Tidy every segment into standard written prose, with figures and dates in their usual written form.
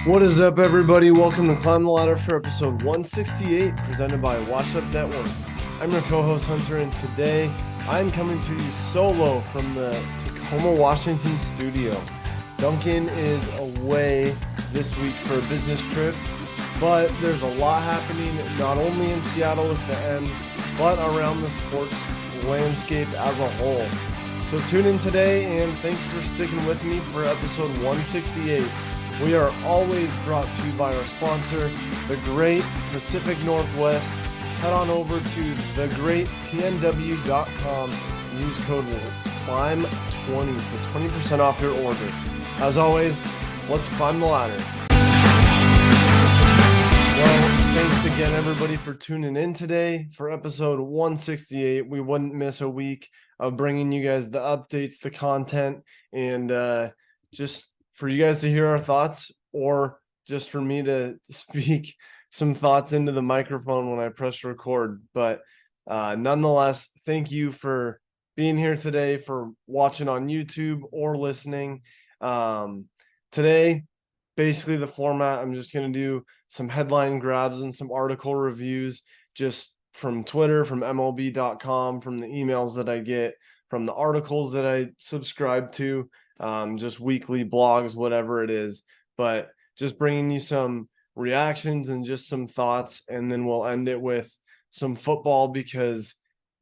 What is up, everybody? Welcome to Climb the Ladder for episode 168, presented by Wash Up Network. I'm your co-host, Hunter, and today I'm coming to you solo from the Tacoma, Washington studio. Duncan is away this week for a business trip, but there's a lot happening not only in Seattle with the M's, but around the sports landscape as a whole. So tune in today, and thanks for sticking with me for episode 168. We are always brought to you by our sponsor, the Great Pacific Northwest. Head on over to thegreatpnw.com and use code CLIMB20 for 20% off your order. As always, let's climb the ladder. Well, thanks again, everybody, for tuning in today for episode 168. We wouldn't miss a week of bringing you guys the updates, the content, and just for you guys to hear our thoughts, or just for me to speak some thoughts into the microphone when I press record. But nonetheless, thank you for being here today, for watching on YouTube or listening. Today, basically the format, I'm just going to do some headline grabs and some article reviews just from Twitter, from MLB.com, from the emails that I get, from the articles that I subscribe to. Just weekly blogs, whatever it is, but just bringing you some reactions and just some thoughts. And then we'll end it with some football because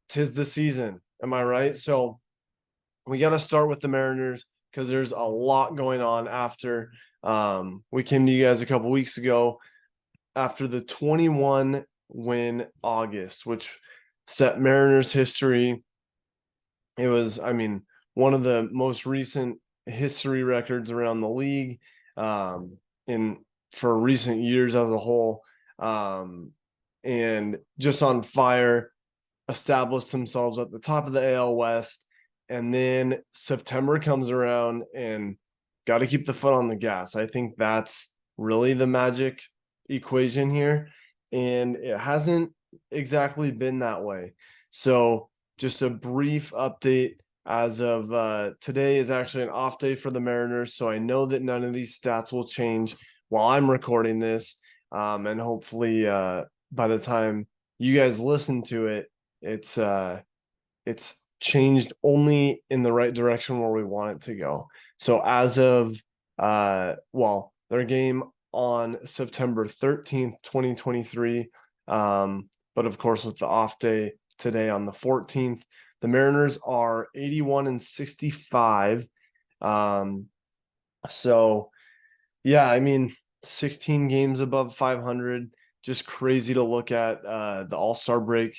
'tis the season. Am I right? So we got to start with the Mariners because there's a lot going on after we came to you guys a couple weeks ago after the 21 win August, which set Mariners history. It was, one of the most recent history records around the league in for recent years as a whole, and just on fire, established themselves at the top of the AL West. And then September comes around and got to keep the foot on the gas. I think that's really the magic equation here, and it hasn't exactly been that way. So just a brief update. As of today is actually an off day for the Mariners, so I know that none of these stats will change while I'm recording this, and hopefully by the time you guys listen to it, it's changed only in the right direction where we want it to go. So as of their game on September 13th, 2023, but of course with the off day today on the 14th, the Mariners are 81-65. So yeah, 16 games above 500, just crazy to look at. The All-Star break,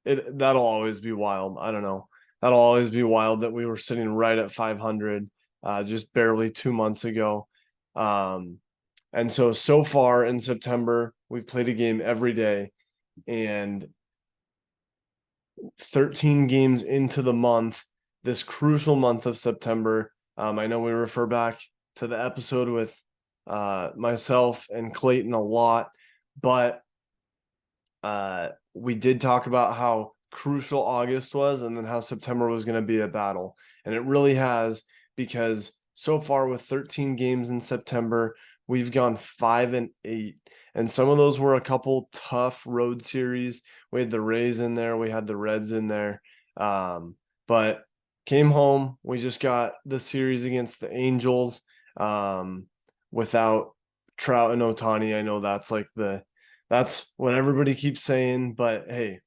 that'll always be wild. I don't know. That'll always be wild that we were sitting right at 500 just barely 2 months ago. And so far in September, we've played a game every day, and 13 games into the month, this crucial month of September. I know we refer back to the episode with myself and Clayton a lot, but we did talk about how crucial August was and then how September was going to be a battle. And it really has, because so far with 13 games in September, we've gone 5-8. And some of those were a couple tough road series. We had the Rays in there. We had the Reds in there. But came home. We just got the series against the Angels without Trout and Ohtani. I know that's what everybody keeps saying. But, hey,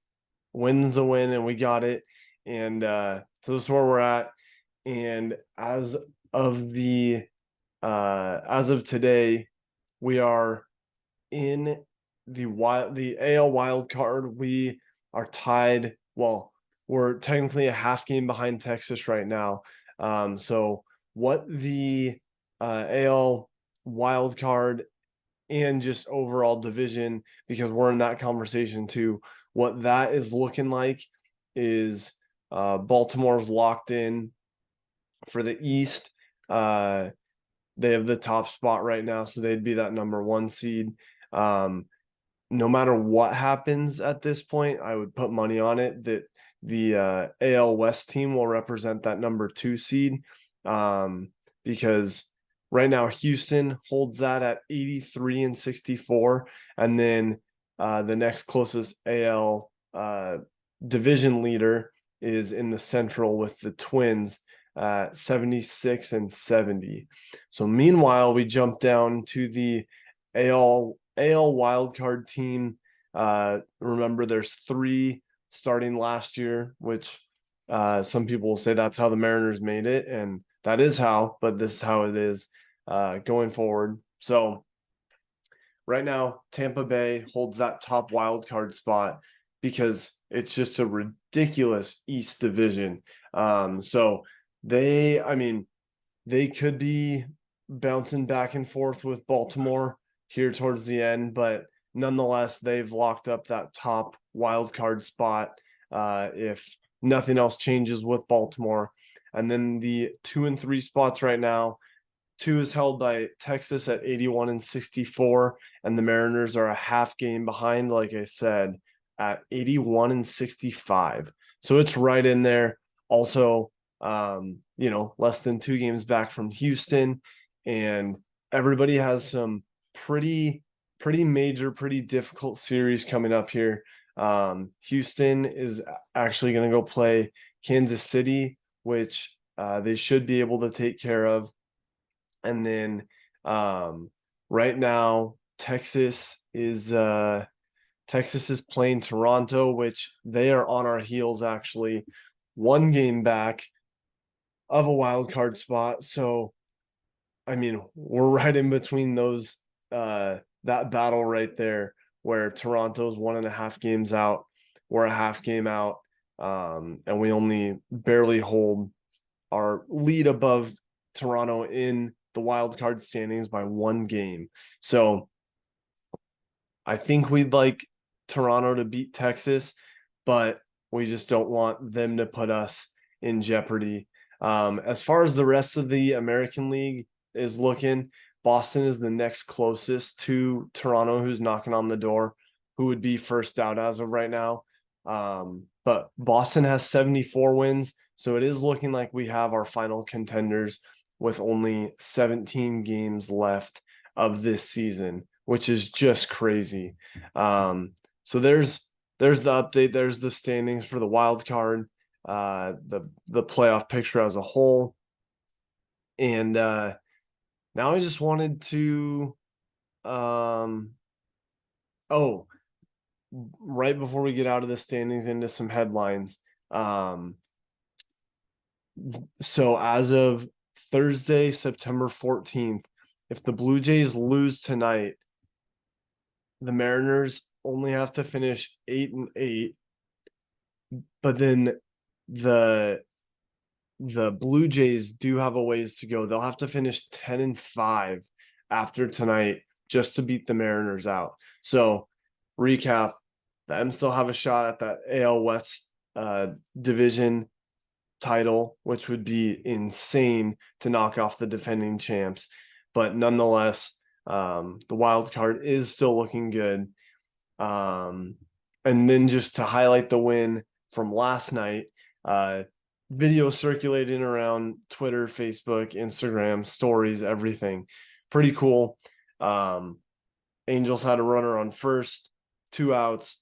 win's a win, and we got it. And so this is where we're at. And as of today, we are in the AL wild card. We are tied. Well, we're technically a half game behind Texas right now. So what the AL wild card and just overall division, because we're in that conversation too, what that is looking like is Baltimore's locked in for the East. They have the top spot right now, so they'd be that number 1 seed. No matter what happens at this point, I would put money on it that the AL West team will represent that number 2 seed, because Right now, Houston holds that at 83-64. And then the next closest AL division leader is in the Central with the Twins at 76-70. So meanwhile, we jump down to the AL wildcard team. Remember, there's 3 starting last year, which some people will say that's how the Mariners made it, and that is how, but this is how it is going forward. So right now, Tampa Bay holds that top wild card spot because it's just a ridiculous East division. So they could be bouncing back and forth with Baltimore here towards the end, but nonetheless, they've locked up that top wild card spot if nothing else changes with Baltimore. And then the 2 and 3 spots right now, 2 is held by Texas at 81-64, and the Mariners are a half game behind, like I said, at 81-65. So it's right in there. Also, less than 2 games back from Houston, and everybody has some pretty major, pretty difficult series coming up here. Houston is actually going to go play Kansas City, which they should be able to take care of. And then right now, Texas is playing Toronto, which they are on our heels, actually 1 game back of a wild card spot. So, we're right in between those, that battle right there, where Toronto's 1.5 games out, we're a half game out, and we only barely hold our lead above Toronto in the wild card standings by 1 game. So I think we'd like Toronto to beat Texas, but we just don't want them to put us in jeopardy. As far as the rest of the American League is looking, Boston is the next closest to Toronto, who's knocking on the door, who would be first out as of right now. But Boston has 74 wins, so it is looking like we have our final contenders with only 17 games left of this season, which is just crazy. So there's the update. There's the standings for the wild card, the playoff picture as a whole. And now I just wanted to right before we get out of the standings into some headlines. So as of Thursday, September 14th, if the Blue Jays lose tonight, the Mariners only have to finish 8-8, but then the Blue Jays do have a ways to go. They'll have to finish 10-5 after tonight just to beat the Mariners out. So recap, the M's still have a shot at that AL West division title, which would be insane to knock off the defending champs. But nonetheless, the wild card is still looking good. And then just to highlight the win from last night, video circulating around Twitter, Facebook, Instagram, stories, everything. Pretty cool. Angels had a runner on first, 2 outs.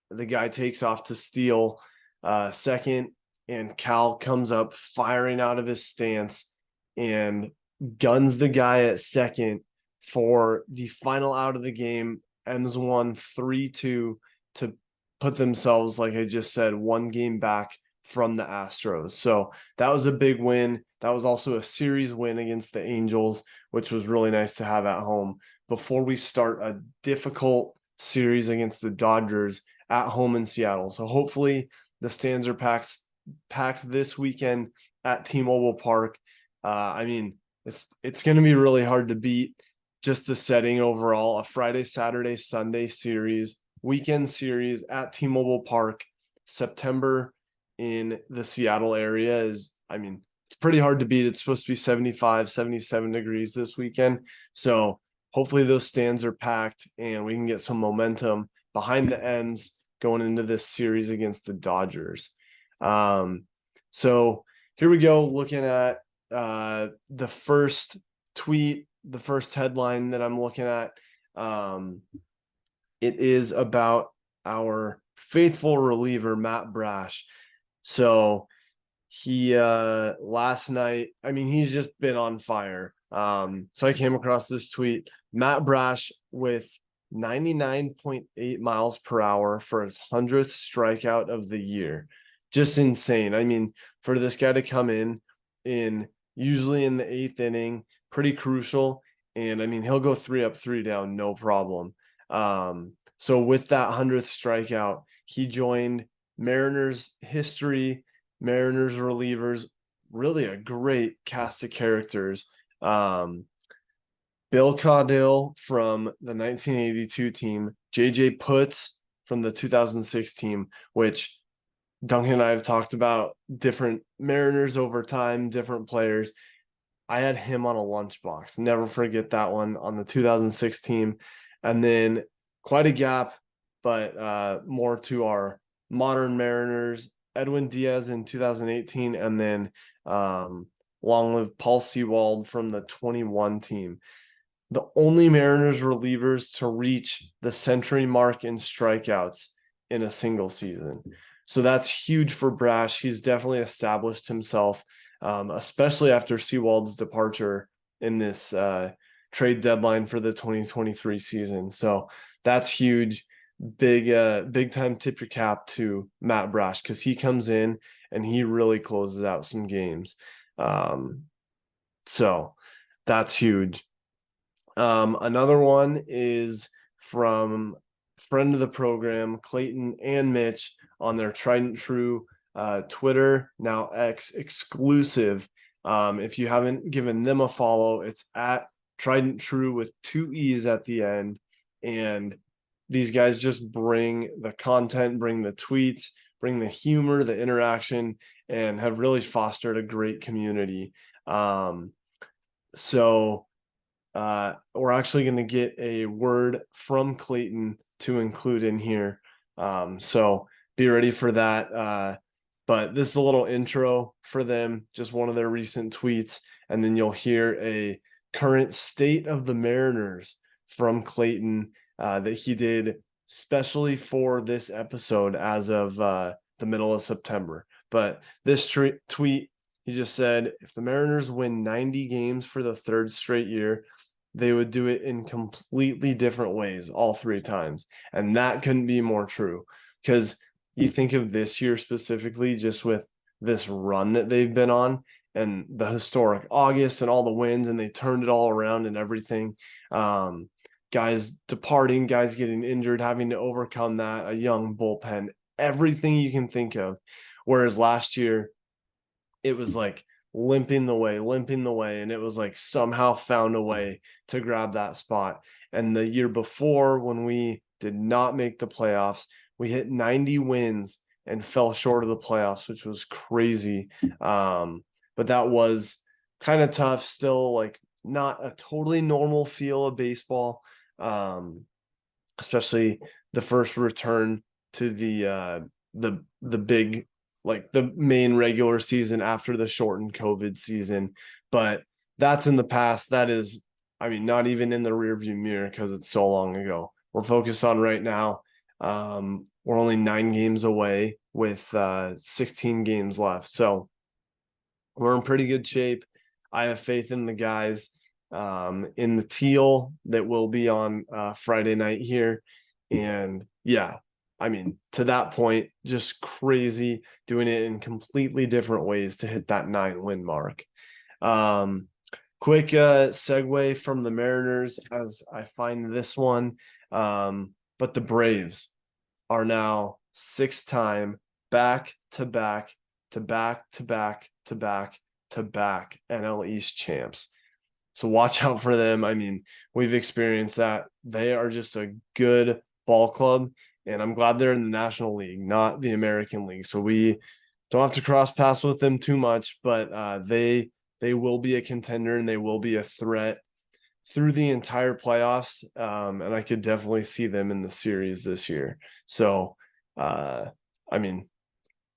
The guy takes off to steal second, and Cal comes up firing out of his stance and guns the guy at second for the final out of the game. M's won 3-2 to put themselves, like I just said, 1 game back from the Astros. So that was a big win. That was also a series win against the Angels, which was really nice to have at home before we start a difficult series against the Dodgers at home in Seattle. So hopefully the stands are packed this weekend at T-Mobile Park. It's going to be really hard to beat. Just the setting overall, a Friday, Saturday, Sunday series, weekend series at T-Mobile Park, September in the Seattle area is, it's pretty hard to beat. It's supposed to be 75, 77 degrees this weekend. So hopefully those stands are packed and we can get some momentum behind the M's going into this series against the Dodgers. So here we go, looking at the first tweet, the first headline that I'm looking at, it is about our faithful reliever, Matt Brash. So he last night, I mean, he's just been on fire. So I came across this tweet, Matt Brash with 99.8 miles per hour for his 100th strikeout of the year. Just insane. I mean, for this guy to come in usually in the 8th inning, pretty crucial. And I mean, he'll go 3 up, 3 down, no problem. So with that 100th strikeout, he joined Mariners history, Mariners relievers, really a great cast of characters. Bill Caudill from the 1982 team, JJ Putz from the 2006 team, which Duncan and I have talked about different Mariners over time, different players. I had him on a lunchbox. Never forget that one on the 2006 team. And then quite a gap, but more to our modern Mariners, Edwin Diaz in 2018, and then long live Paul Sewald from the 21 team. The only Mariners relievers to reach the century mark in strikeouts in a single season. So that's huge for Brash. He's definitely established himself, especially after Sewald's departure in this trade deadline for the 2023 season. So that's huge. Big time tip your cap to Matt Brash, because he comes in and he really closes out some games. So that's huge. Another one is from friend of the program, Clayton and Mitch, on their Trident True Twitter, now X exclusive. If you haven't given them a follow, it's at Trident True with 2 E's at the end. And these guys just bring the content, bring the tweets, bring the humor, the interaction, and have really fostered a great community. So we're actually going to get a word from Clayton to include in here. So be ready for that. But this is a little intro for them, just one of their recent tweets. And then you'll hear a current state of the Mariners from Clayton that he did specially for this episode as of the middle of September. But this tweet, he just said, if the Mariners win 90 games for the 3rd straight year, they would do it in completely different ways all 3 times. And that couldn't be more true, because you think of this year specifically, just with this run that they've been on and the historic August and all the wins, and they turned it all around and everything. Guys departing, guys getting injured, having to overcome that, a young bullpen, everything you can think of. Whereas last year, it was like limping the way, and it was like somehow found a way to grab that spot. And the year before, when we did not make the playoffs, we hit 90 wins and fell short of the playoffs, which was crazy. But that was kind of tough still, like not a totally normal feel of baseball, especially the first return to the big, like the main regular season after the shortened COVID season. But that's in the past. That is, I mean, not even in the rearview mirror, because it's so long ago. We're focused on right now. We're only 9 games away with 16 games left. So we're in pretty good shape. I have faith in the guys in the teal that will be on Friday night here. And yeah, I mean, to that point, just crazy, doing it in completely different ways to hit that 9-win mark. Quick segue from the Mariners as I find this one. But the Braves are now 6-time back-to-back NL East champs. So watch out for them. I mean, we've experienced that. They are just a good ball club, and I'm glad they're in the National League, not the American League. So we don't have to cross paths with them too much, but they will be a contender, and they will be a threat through the entire playoffs. And I could definitely see them in the series this year. So, I mean,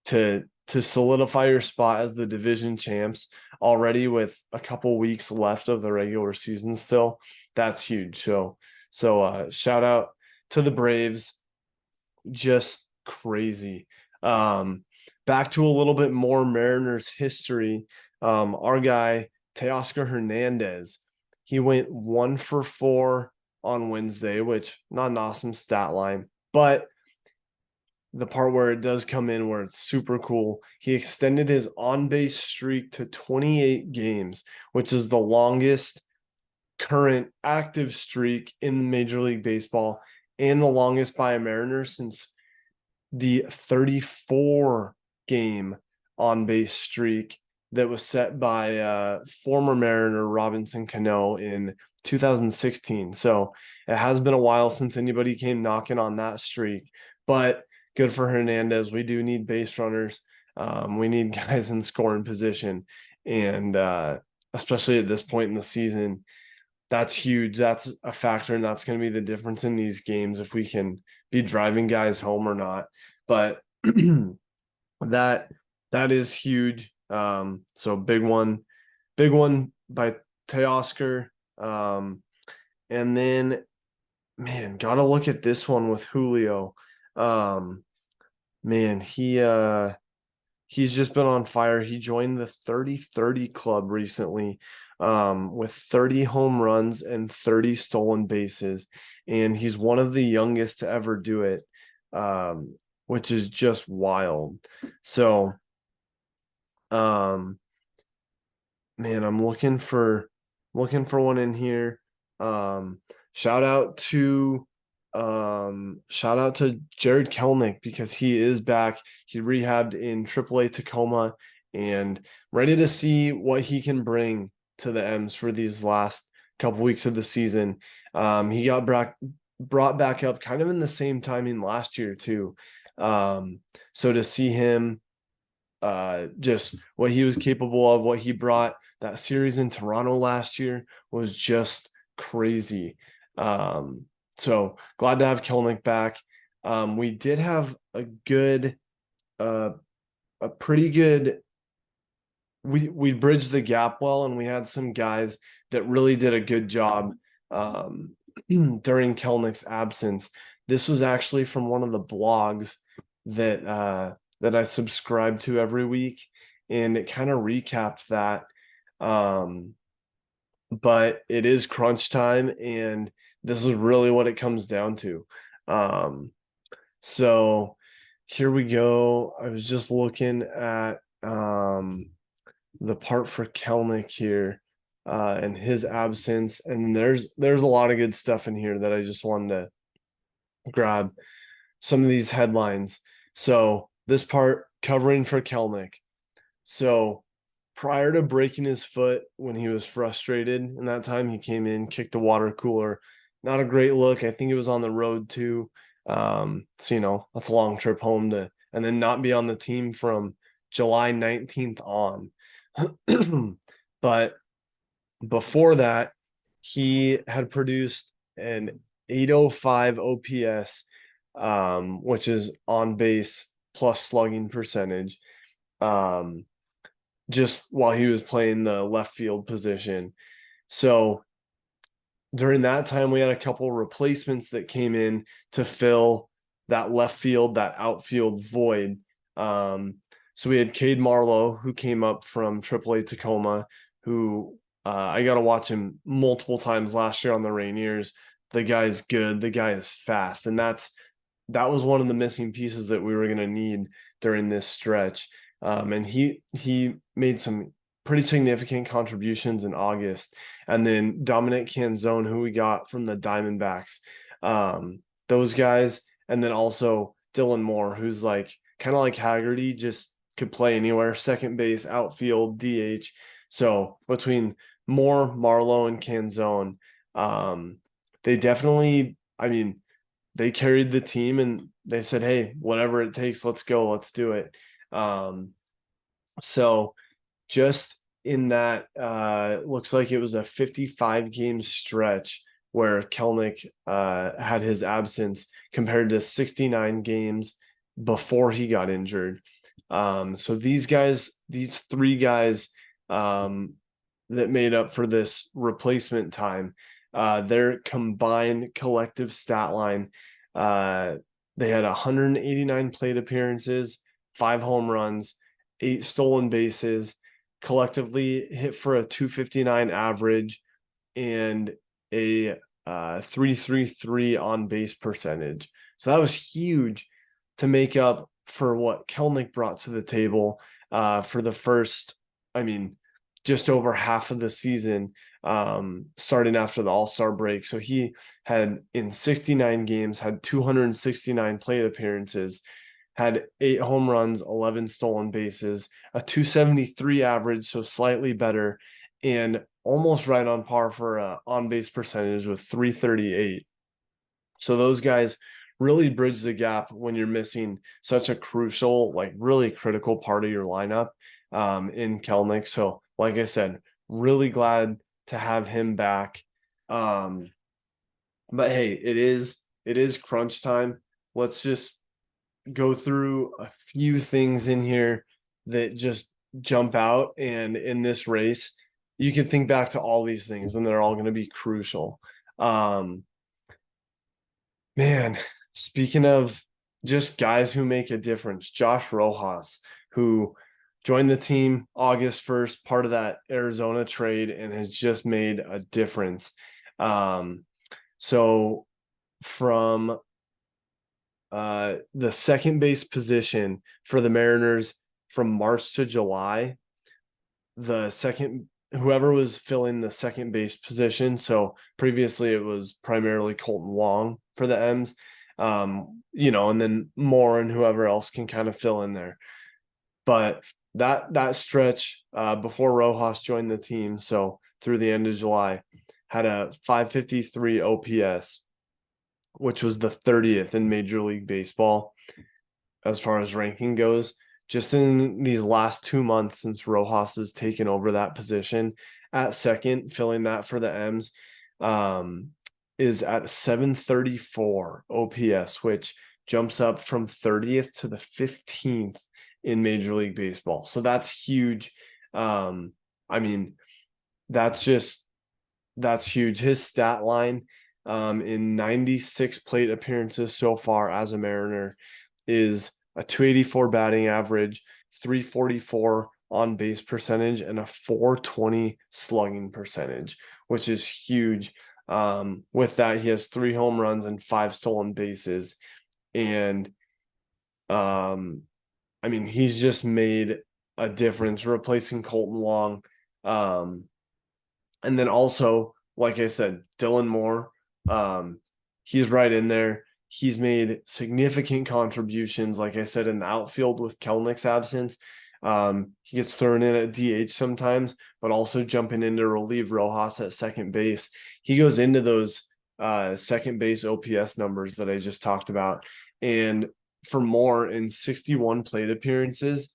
to to solidify your spot as the division champs already with a couple weeks left of the regular season still. That's huge. So shout out to the Braves. Just crazy. Back to a little bit more Mariners history. Our guy Teoscar Hernandez, he went 1 for 4 on Wednesday, which not an awesome stat line, but the part where it does come in where it's super cool, he extended his on-base streak to 28 games, which is the longest current active streak in Major League Baseball and the longest by a Mariner since the 34 game on-base streak that was set by former Mariner Robinson Cano in 2016. So it has been a while since anybody came knocking on that streak, but good for Hernandez. We do need base runners. We need guys in scoring position, and especially at this point in the season, that's huge. That's a factor, and that's going to be the difference in these games if we can be driving guys home or not. But that is huge. So big one by Teoscar. And then, man, gotta look at this one with Julio. Man, he's just been on fire. He joined the 30-30 club recently, with 30 home runs and 30 stolen bases, and he's one of the youngest to ever do it, which is just wild. So, man, I'm looking for one in here. Shout out to Jarred Kelenic, because he is back. He rehabbed in AAA Tacoma and ready to see what he can bring to the M's for these last couple weeks of the season. He got brought back up kind of in the same timing last year too. So to see him, just what he was capable of, what he brought that series in Toronto last year was just crazy. So glad to have Kelenic back. We did have a pretty good, we bridged the gap well, and we had some guys that really did a good job during Kelenic's absence. This was actually from one of the blogs that I subscribe to every week, and it kind of recapped that. But it is crunch time, and this is really what it comes down to. So here we go. I was just looking at the part for Kelenic here, and his absence, and there's a lot of good stuff in here that I just wanted to grab some of these headlines. So this part covering for Kelenic. So prior to breaking his foot when he was frustrated, and that time he came in, kicked the water cooler. Not a great look. I think it was on the road too. So, that's a long trip home and then not be on the team from July 19th on. But before that, he had produced an 805 OPS, which is on base plus slugging percentage, just while he was playing the left field position. So during that time, we had a couple replacements that came in to fill that left field, that outfield void. So we had Cade Marlowe, who came up from AAA Tacoma, who I got to watch him multiple times last year on the Rainiers. The guy's good. The guy is fast. And that was one of the missing pieces that we were going to need during this stretch. And he made some pretty significant contributions in August. And then Dominic Canzone, who we got from the Diamondbacks, those guys. And then also Dylan Moore, who's like kind of like Haggerty, just could play anywhere, second base, outfield, DH. So between Moore, Marlowe, and Canzone, they definitely, they carried the team, and they said, hey, whatever it takes, let's go, let's do it. So just in that, looks like it was a 55 game stretch where Kelenic had his absence compared to 69 games before he got injured. So these three guys that made up for this replacement time, their combined collective stat line, they had 189 plate appearances, 5 home runs, 8 stolen bases, collectively hit for a 259 average and a 333 on base percentage. So that was huge to make up for what Kelenic brought to the table for the first, just over half of the season, starting after the All-Star break. So he had, in 69 games, had 269 plate appearances, had 8 home runs, 11 stolen bases, a 273 average, so slightly better, and almost right on par for a on-base percentage with 338. So those guys really bridge the gap when you're missing such a crucial, like really critical part of your lineup in Kelenic. So like I said, really glad to have him back. But hey, it is crunch time. Let's just go through a few things in here that just jump out. And in this race, you can think back to all these things and they're all going to be crucial. Man, speaking of just guys who make a difference, Josh Rojas, who joined the team August 1st, part of that Arizona trade, and has just made a difference. So from the second base position for the Mariners from March to July, whoever was filling the second base position. So previously it was primarily Colton Wong for the M's, and then Moore and whoever else can kind of fill in there. But that stretch before Rojas joined the team, so through the end of July, had a 553 OPS, which was the 30th in Major League Baseball as far as ranking goes. Just in these last 2 months since Rojas has taken over that position at second, filling that for the M's, is at 734 OPS, which jumps up from 30th to the 15th in Major League Baseball. So that's huge. That's huge. His stat line in 96 plate appearances so far as a Mariner is a 284 batting average, 344 on base percentage, and a 420 slugging percentage, which is huge. With that, he has 3 home runs and 5 stolen bases. And he's just made a difference replacing Colton Wong. And then also, like I said, Dylan Moore, he's right in there. He's made significant contributions, like I said, in the outfield with Kelenic's absence. He gets thrown in at DH sometimes, but also jumping in to relieve Rojas at second base. He goes into those second base OPS numbers that I just talked about. And for Moore, in 61 plate appearances,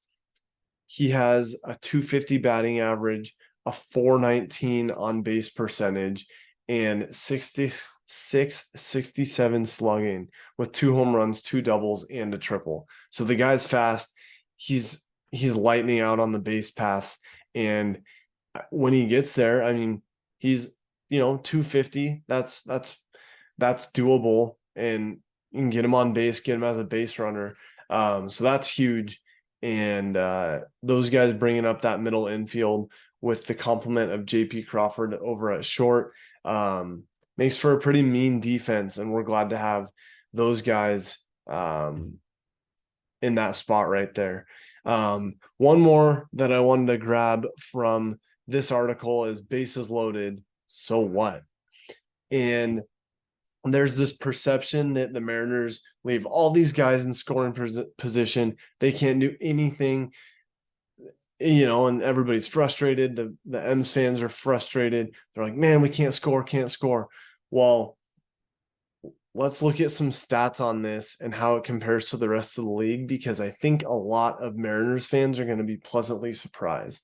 he has a 250 batting average, a 419 on base percentage, and 67 slugging with 2 home runs, 2 doubles, and a triple. So the guy's fast. He's lightning out on the base paths. And when he gets there, he's 250. That's doable, and you can get him on base, get him as a base runner. So that's huge. And those guys bringing up that middle infield with the complement of JP Crawford over at short makes for a pretty mean defense. And we're glad to have those guys in that spot right there. One more that I wanted to grab from this article is bases loaded. So what? And there's this perception that the Mariners leave all these guys in scoring position. They can't do anything, and everybody's frustrated. The M's fans are frustrated. They're like, man, we can't score. Well, let's look at some stats on this and how it compares to the rest of the league, because I think a lot of Mariners fans are going to be pleasantly surprised.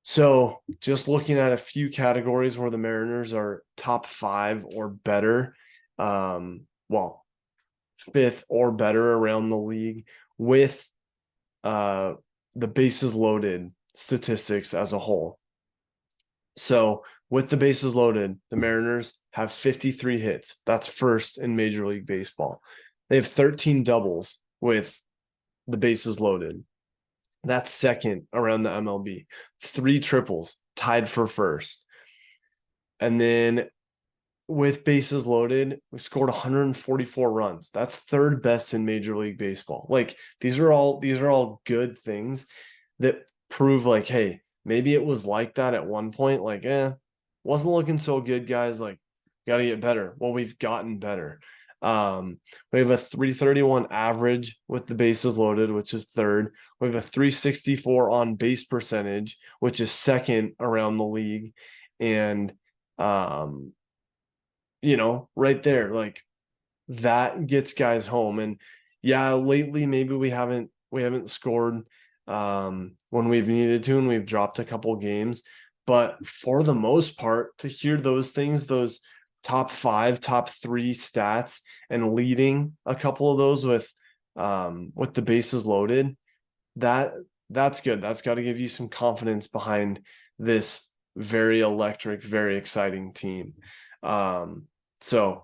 So just looking at a few categories where the Mariners are top 5 or better, fifth or better around the league with the bases loaded statistics as a whole. So with the bases loaded, the Mariners have 53 hits. That's first in Major League Baseball. They have 13 doubles with the bases loaded. That's second around the MLB. 3 triples, tied for first. And then with bases loaded, we scored 144 runs. That's third best in Major League Baseball. Like these are all good things that prove like, hey, maybe it was like that at one point. Like, wasn't looking so good, guys. Like, got to get better. Well, we've gotten better. We have a 331 average with the bases loaded, which is third. We have a 364 on base percentage, which is second around the league. And right there, like that gets guys home. And yeah, lately maybe we haven't scored when we've needed to, and we've dropped a couple games. But for the most part, to hear those things, those top 5, top 3 stats, and leading a couple of those with the bases loaded, that's good. That's got to give you some confidence behind this very electric, very exciting team. So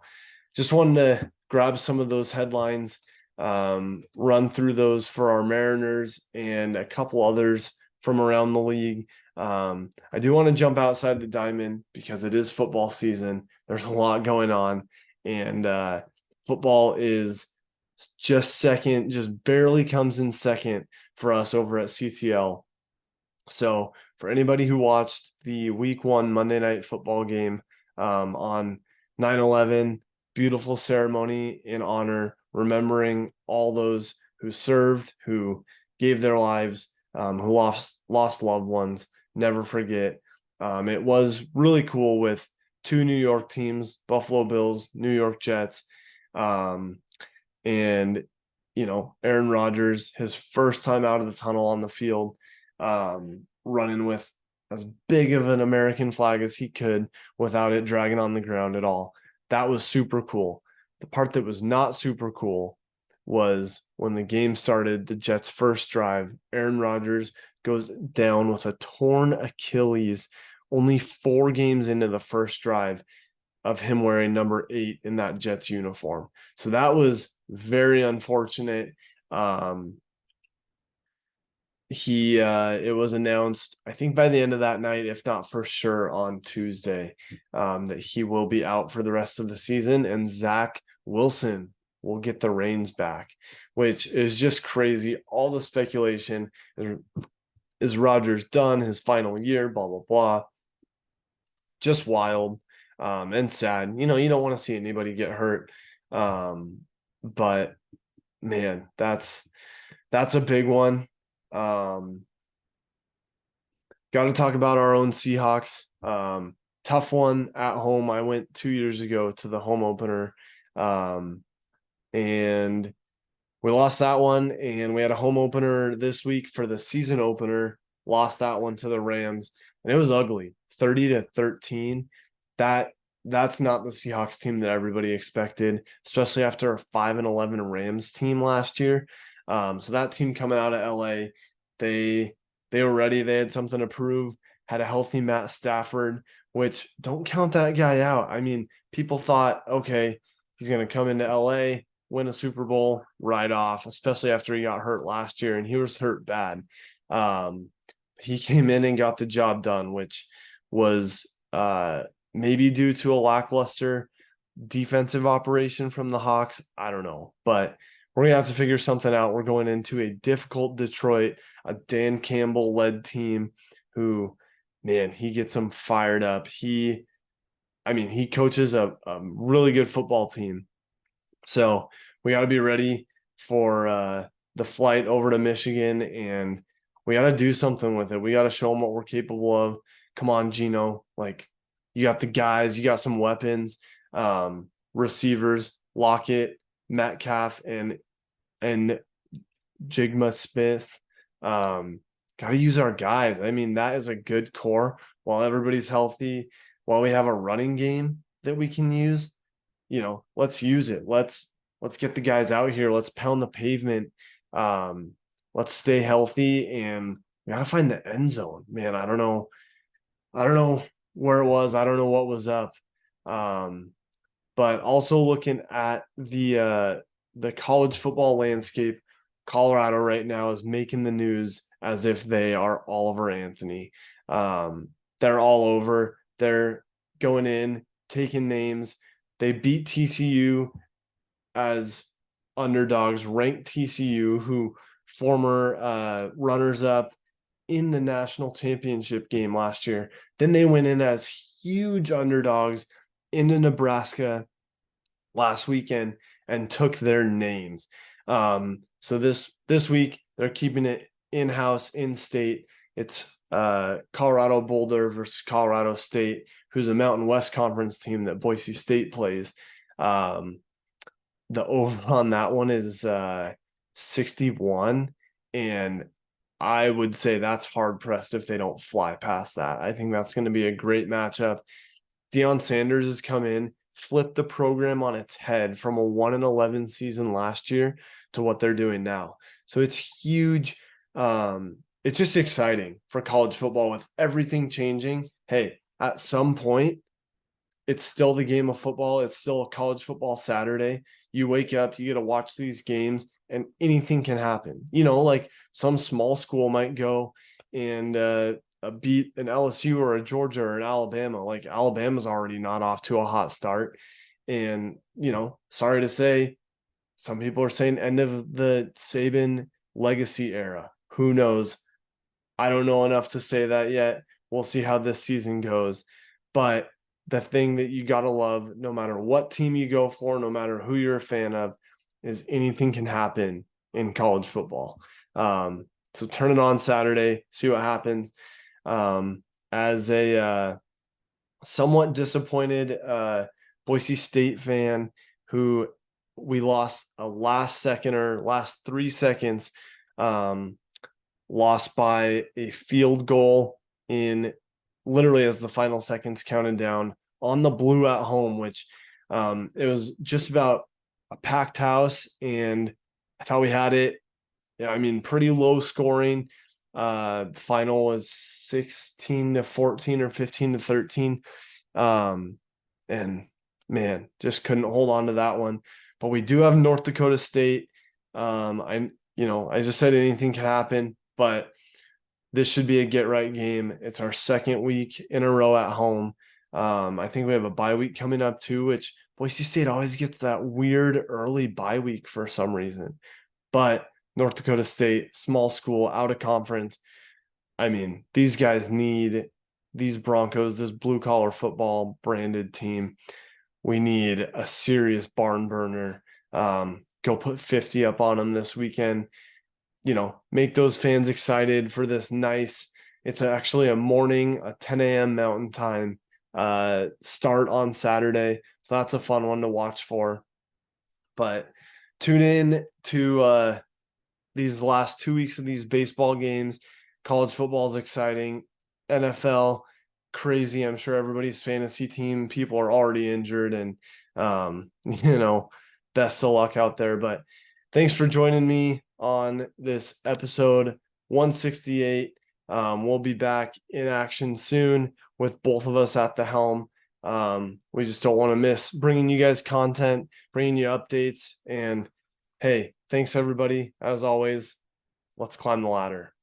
just wanted to grab some of those headlines, run through those for our Mariners and a couple others from around the league. I do want to jump outside the diamond because it is football season. There's a lot going on, and football is just barely comes in second for us over at CTL. So for anybody who watched the week 1 Monday Night Football game on 9/11, beautiful ceremony in honor, remembering all those who served, who gave their lives, who lost loved ones. Never forget. It was really cool with 2 New York teams, Buffalo Bills, New York Jets. And, Aaron Rodgers, his first time out of the tunnel on the field, running with as big of an American flag as he could without it dragging on the ground at all. That was super cool. The part that was not super cool was when the game started, the Jets' first drive, Aaron Rodgers goes down with a torn Achilles only 4 games into the first drive of him wearing number 8 in that Jets uniform. So that was very unfortunate. It was announced, I think by the end of that night, if not for sure on Tuesday, that he will be out for the rest of the season, and Zach Wilson will get the reins back, which is just crazy. All the speculation is Rodgers done, his final year, blah, blah, blah. Just wild, and sad. You don't want to see anybody get hurt. But man, that's a big one. Got to talk about our own Seahawks. Tough one at home. I went 2 years ago to the home opener, and we lost that one. And we had a home opener this week for the season opener. Lost that one to the Rams, and it was ugly, 30-13. That's not the Seahawks team that everybody expected, especially after a 5-11 Rams team last year. So that team coming out of LA, they were ready. They had something to prove, had a healthy Matt Stafford, which don't count that guy out. I mean, people thought, okay, he's going to come into LA, win a Super Bowl right off, especially after he got hurt last year, and he was hurt bad. He came in and got the job done, which was maybe due to a lackluster defensive operation from the Hawks. I don't know, but we're going to have to figure something out. We're going into a difficult Detroit, a Dan Campbell-led team who, man, he gets them fired up. He coaches a really good football team. So we got to be ready for the flight over to Michigan, and we got to do something with it. We got to show them what we're capable of. Come on, Gino. Like, you got the guys, you got some weapons, receivers, Lockett, Metcalf, and Jigma Smith. Got to use our guys. I mean, that is a good core while everybody's healthy, while we have a running game that we can use. Let's use it. Let's let's get the guys out here. Let's pound the pavement. Let's stay healthy, and we got to find the end zone, man. I don't know where it was. I don't know what was up. But also looking at the college football landscape, Colorado right now is making the news as if they are Oliver Anthony. They're all over. They're going in, taking names. They beat TCU as underdogs, ranked TCU, who former runners up in the national championship game last year. Then they went in as huge underdogs into Nebraska last weekend and took their names. So this week they're keeping it in-house, in-state. It's Colorado Boulder versus Colorado State, who's a Mountain West Conference team that Boise State plays. The over on that one is 61, and I would say that's hard pressed if they don't fly past that. I think that's going to be a great matchup. Deion Sanders has come in, flipped the program on its head from a 1-11 season last year to what they're doing now. So it's huge. It's just exciting for college football with everything changing. Hey, at some point, it's still the game of football. It's still a college football Saturday. You wake up, you get to watch these games, and anything can happen. Like some small school might go and beat an LSU or a Georgia or an Alabama. Like Alabama's already not off to a hot start. And, sorry to say, some people are saying end of the Saban legacy era. Who knows? I don't know enough to say that yet. We'll see how this season goes. But the thing that you got to love, no matter what team you go for, no matter who you're a fan of, is anything can happen in college football. So turn it on Saturday, see what happens. As a somewhat disappointed Boise State fan who we lost a last 3 seconds, lost by a field goal in literally as the final seconds counted down on the Blue at home, which it was just about a packed house, and I thought we had it. Yeah, I mean, pretty low scoring. Final was 16-14 or 15-13. And man, just couldn't hold on to that one. But we do have North Dakota State. I just said anything can happen, but this should be a get right game. It's our second week in a row at home. I think we have a bye week coming up too, which Boise State always gets that weird early bye week for some reason. But North Dakota State, small school, out of conference. I mean, these guys need these Broncos, this blue collar football branded team. We need a serious barn burner. Go put 50 up on them this weekend. Make those fans excited for this nice. It's actually a morning, a 10 a.m. Mountain Time start on Saturday. So that's a fun one to watch for. But tune in to these last 2 weeks of these baseball games. College football is exciting. NFL, crazy. I'm sure everybody's fantasy team people are already injured, and best of luck out there. But thanks for joining me on this episode 168. We'll be back in action soon with both of us at the helm. We just don't want to miss bringing you guys content, bringing you updates. And hey, thanks everybody. As always, let's climb the ladder.